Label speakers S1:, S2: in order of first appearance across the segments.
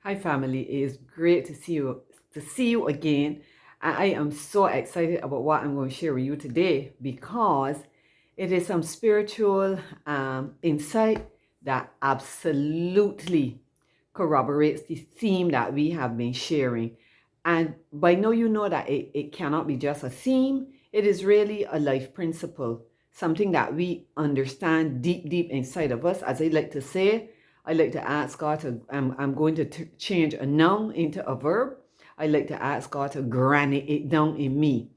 S1: Hi family, it is great to see you again. And I am so excited about what I'm going to share with you today because it is some spiritual insight that absolutely corroborates the theme that we have been sharing. And by now you know that it cannot be just a theme, it is really a life principle, something that we understand deep inside of us. As I like to say, I like to ask God to, I'm going to change a noun into a verb. I like to ask God to granny it down in me.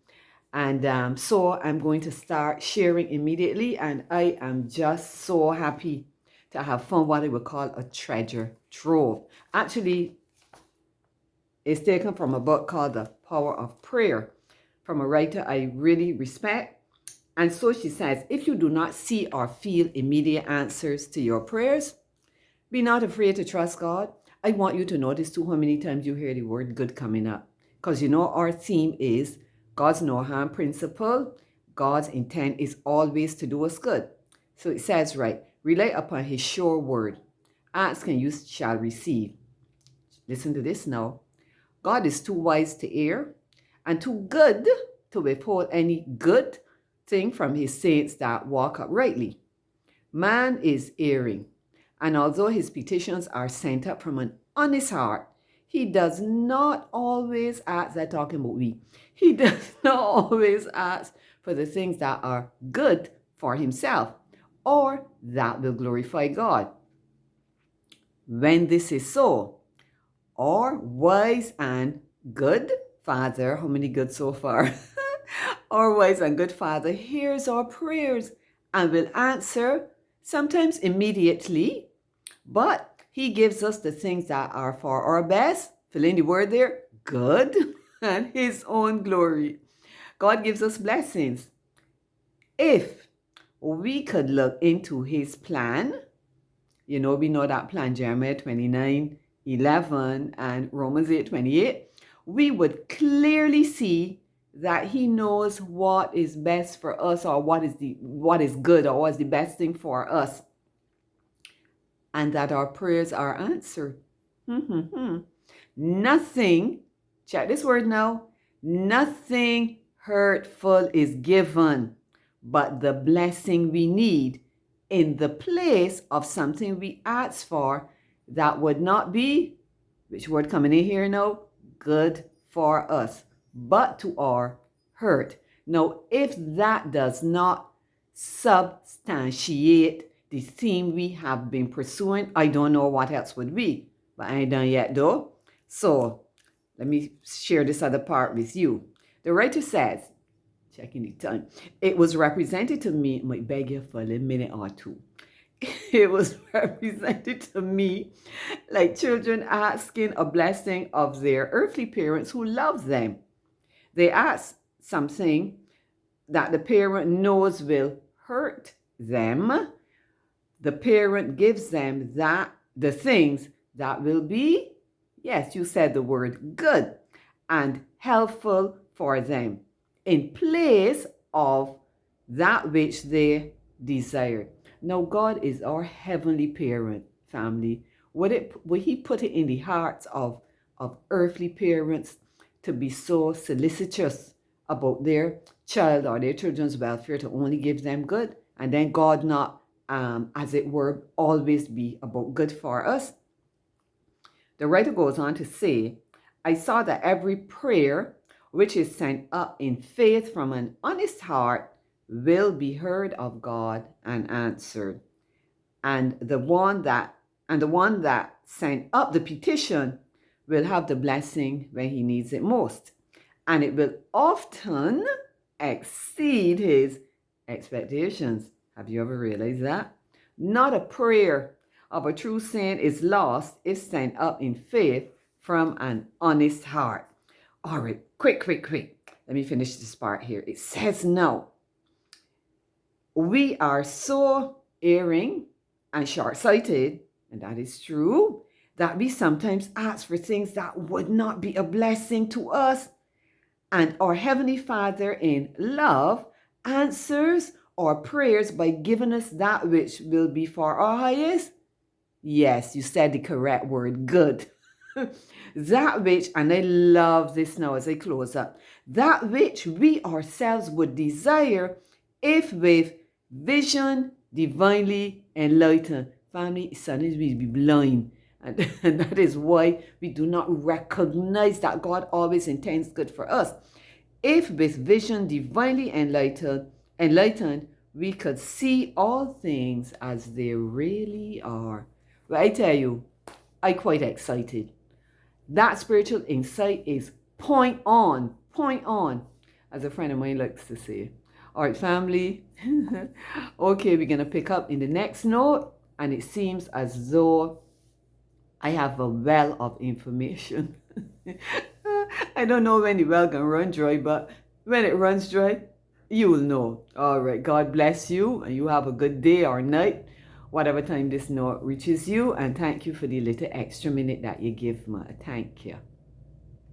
S1: And so I'm going to start sharing immediately. And I am just so happy to have found what I would call a treasure trove. Actually, it's taken from a book called The Power of Prayer from a writer I really respect. And so she says, if you do not see or feel immediate answers to your prayers, be not afraid to trust God. I want you to notice too how many times you hear the word good coming up. Because you know our theme is God's no harm principle. God's intent is always to do us good. So it says, right, rely upon his sure word. Ask and you shall receive. Listen to this now. God is too wise to err and too good to withhold any good thing from his saints that walk uprightly. Man is erring, and although his petitions are sent up from an honest heart, he does not always ask, they're talking about we, he does not always ask for the things that are good for himself or that will glorify God. When this is so, our wise and good Father, how many good so far? Our wise and good Father hears our prayers and will answer, sometimes immediately, but he gives us the things that are for our best, fill in the word there, good, and his own glory. God gives us blessings. If we could look into his plan, we know that plan, Jeremiah 29:11 and Romans 8:28, we would clearly see that he knows what is best for us, or what is good, or what is the best thing for us, and that our prayers are answered. Nothing, check this word now, nothing hurtful is given, but the blessing we need in the place of something we ask for that would not be, which word coming in here now, good for us, but to our hurt. Now, if that does not substantiate the theme we have been pursuing, I don't know what else would be, but I ain't done yet though. So let me share this other part with you. The writer says, checking the time, it was represented to me, I might beg you for a minute or two. It was represented to me like children asking a blessing of their earthly parents who love them. They ask something that the parent knows will hurt them. The parent gives them the things that will be, yes, you said the word, good and helpful for them in place of that which they desire. Now, God is our heavenly parent, family. Would he put it in the hearts of earthly parents to be so solicitous about their child or their children's welfare, to only give them good, and then God not, as it were, always be about good for us? The writer goes on to say, I saw that every prayer which is sent up in faith from an honest heart will be heard of God and answered. And the one that sent up the petition will have the blessing when he needs it most. And it will often exceed his expectations. Have you ever realized that? Not a prayer of a true saint is lost if sent up in faith from an honest heart. All right, quick. Let me finish this part here. It says now, we are so erring and short-sighted, and that is true, that we sometimes ask for things that would not be a blessing to us. And our Heavenly Father in love answers our prayers by giving us that which will be for our highest. Yes, you said the correct word, good. That which, and I love this now as I close up, that which we ourselves would desire if with vision divinely enlightened. Family, suddenly we be blind. And that is why we do not recognize that God always intends good for us. If with vision divinely enlightened, we could see all things as they really are. Well, I tell you, I'm quite excited. That spiritual insight is point on, as a friend of mine likes to say. All right, family. Okay, we're going to pick up in the next note, and it seems as though I have a well of information. I don't know when the well can run dry, but when it runs dry, you will know. All right, God bless you, and you have a good day or night, whatever time this note reaches you, and thank you for the little extra minute that you give me. Thank you.